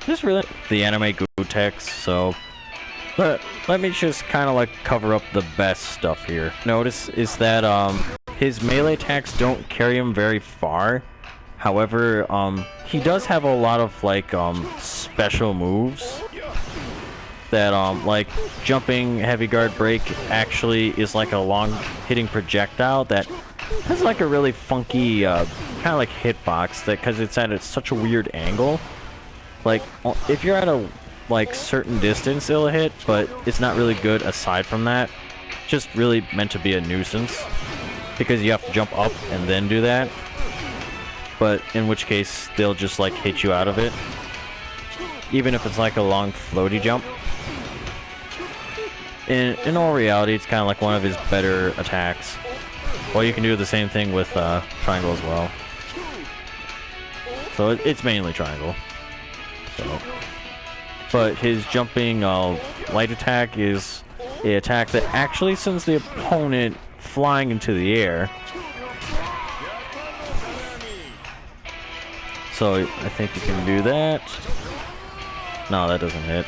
just really the anime Goo text, so let me just kind of like cover up the best stuff here. Notice is that his melee attacks don't carry him very far. However, he does have a lot of like special moves that like jumping heavy guard break actually is like a long hitting projectile that has like a really funky kind of like hitbox that because it's at such a weird angle. Like if you're at a like certain distance it'll hit, but it's not really good aside from that. Just really meant to be a nuisance because you have to jump up and then do that. But in which case they'll just like hit you out of it, even if it's like a long floaty jump. In all reality, it's kind of like one of his better attacks. Well, you can do the same thing with triangle as well. So it's mainly triangle. So. But his jumping light attack is an attack that actually sends the opponent flying into the air. So I think you can do that. No, that doesn't hit.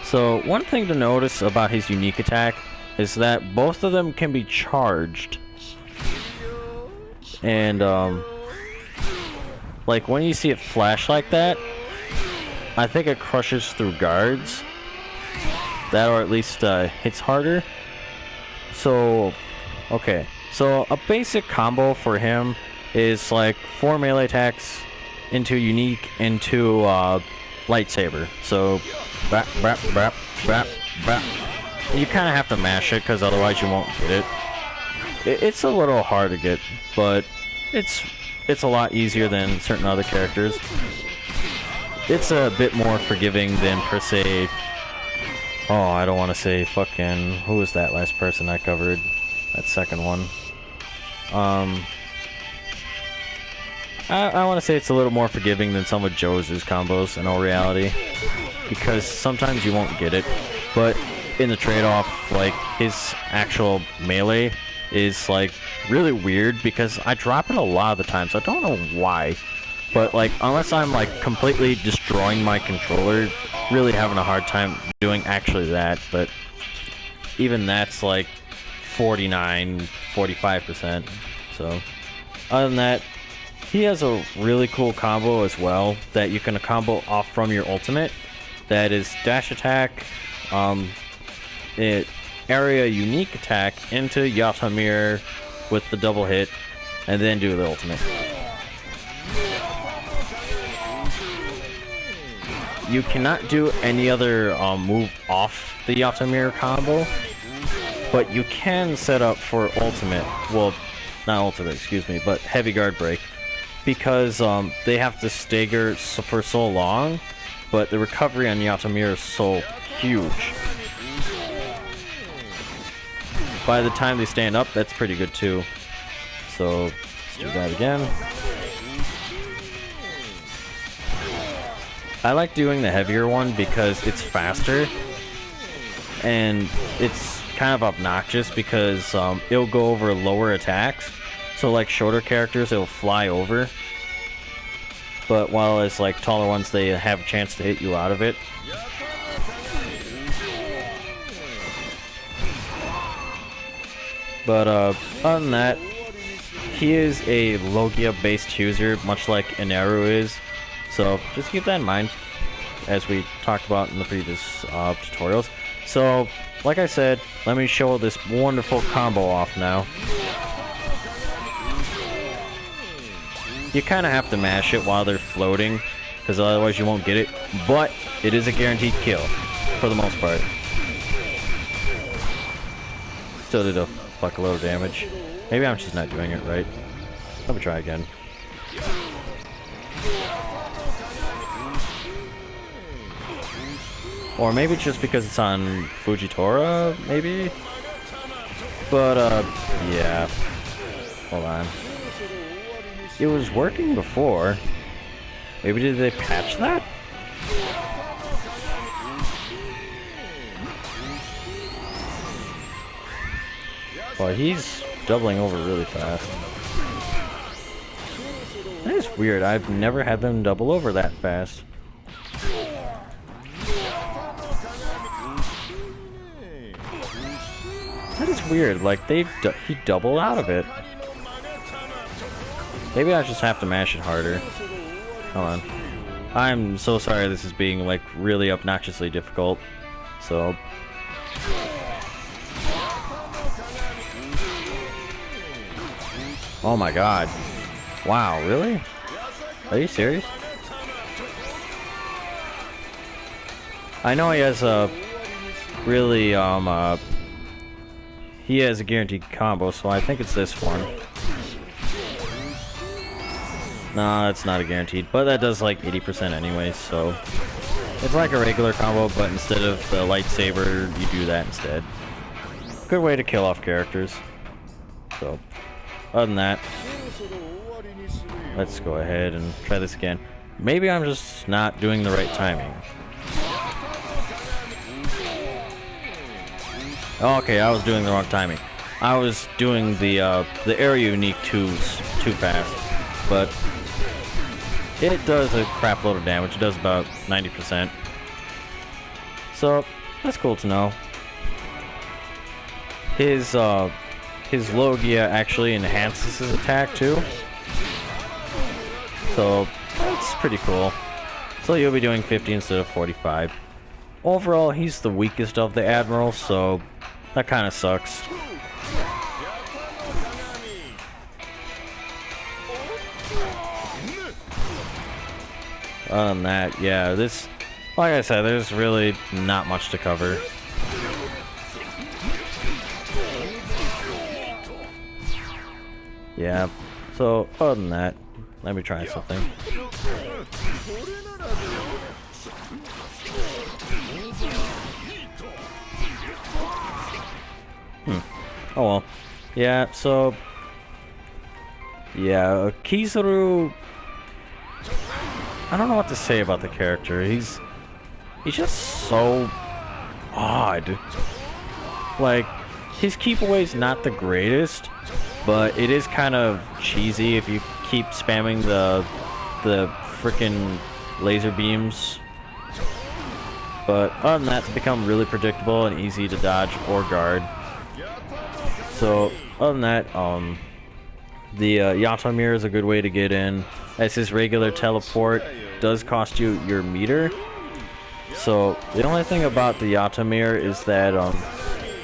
So one thing to notice about his unique attack is that both of them can be charged. And like when you see it flash like that, I think it crushes through guards. That or at least hits harder. So, okay. So a basic combo for him is like 4 melee attacks into unique into lightsaber. So bap, bap, bap, bap, bap. You kind of have to mash it because otherwise you won't get it. It's a little hard to get, but it's a lot easier than certain other characters. It's a bit more forgiving than per se. Oh, I don't want to say fucking. Who was that last person I covered? That second one. I want to say it's a little more forgiving than some of Joe's combos in all reality, because sometimes you won't get it, but in the trade-off, like his actual melee is like really weird because I drop it a lot of the times. I don't know why, but like unless I'm like completely destroying my controller, really having a hard time doing actually that. But even that's like 45%. So other than that, he has a really cool combo as well that you can combo off from your ultimate. That is dash attack, area unique attack into Yatamir with the double hit, and then do the ultimate. You cannot do any other move off the Yatamir combo, but you can set up for ultimate. Well, not ultimate, excuse me, but heavy guard break, because they have to stagger for so long, but the recovery on Yatamir is so huge. By the time they stand up, that's pretty good too. So let's do that again. I like doing the heavier one because it's faster, and it's kind of obnoxious because it'll go over lower attacks. So like shorter characters, it'll fly over. But while it's like taller ones, they have a chance to hit you out of it. But other than that, he is a Logia-based user, much like Inaru is. So just keep that in mind, as we talked about in the previous tutorials. So, like I said, let me show this wonderful combo off now. You kind of have to mash it while they're floating, because otherwise you won't get it. But it is a guaranteed kill, for the most part. Still did a fuckload of damage. Maybe I'm just not doing it right. Let me try again. Or maybe it's just because it's on Fujitora, maybe? But, yeah. Hold on. It was working before. Maybe did they patch that? Well, he's doubling over really fast. That is weird. I've never had them double over that fast. That is weird. Like, he doubled out of it. Maybe I just have to mash it harder. Hold on. I'm so sorry this is being, like, really obnoxiously difficult. So... Oh my god. Wow, really? Are you serious? I know he has a really, he has a guaranteed combo, so I think it's this one. No, it's not a guaranteed, but that does like 80% anyways, so... It's like a regular combo, but instead of the lightsaber, you do that instead. Good way to kill off characters. So, other than that, let's go ahead and try this again. Maybe I'm just not doing the right timing. Okay, I was doing the wrong timing. I was doing the area unique too fast, but it does a crap load of damage. It does about 90%. So that's cool to know. His Logia actually enhances his attack too. So that's pretty cool. So you'll be doing 50 instead of 45. Overall, he's the weakest of the admirals, so that kind of sucks. Other than that, yeah, this, like I said, there's really not much to cover. Yeah, so other than that, let me try something. Oh well. Yeah, so... Yeah, Kizaru... I don't know what to say about the character. He's just so odd. Like, his keep away's not the greatest, but it is kind of cheesy if you keep spamming the frickin' laser beams. But other than that, it's become really predictable and easy to dodge or guard. So other than that, the Yatomir is a good way to get in, as his regular teleport does cost you your meter. So the only thing about the Yatomir is that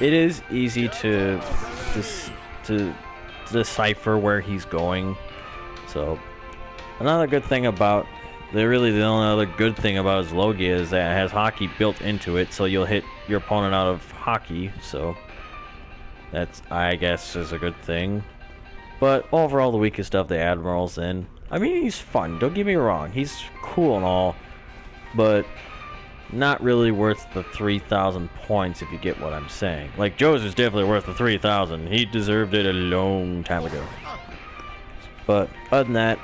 it is easy to decipher where he's going. So another good thing about the only other good thing about his Logia is that it has Hockey built into it, so you'll hit your opponent out of Hockey. So that's, I guess, is a good thing. But overall, the weakest of the admirals, and I mean, he's fun, don't get me wrong, he's cool and all, but not really worth the 3,000 points, if you get what I'm saying. Like, Joe's is definitely worth the 3,000. He deserved it a long time ago. But other than that,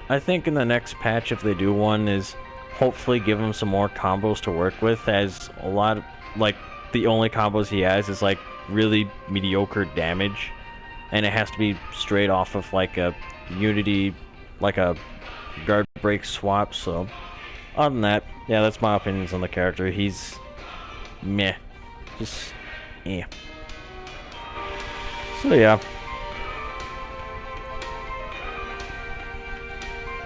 I think in the next patch, if they do one, is hopefully give him some more combos to work with, as a lot of, like, the only combos he has is like really mediocre damage, and it has to be straight off of like a unity, like a guard break swap. So other than that, yeah, that's my opinions on the character. He's meh, just eh. So yeah.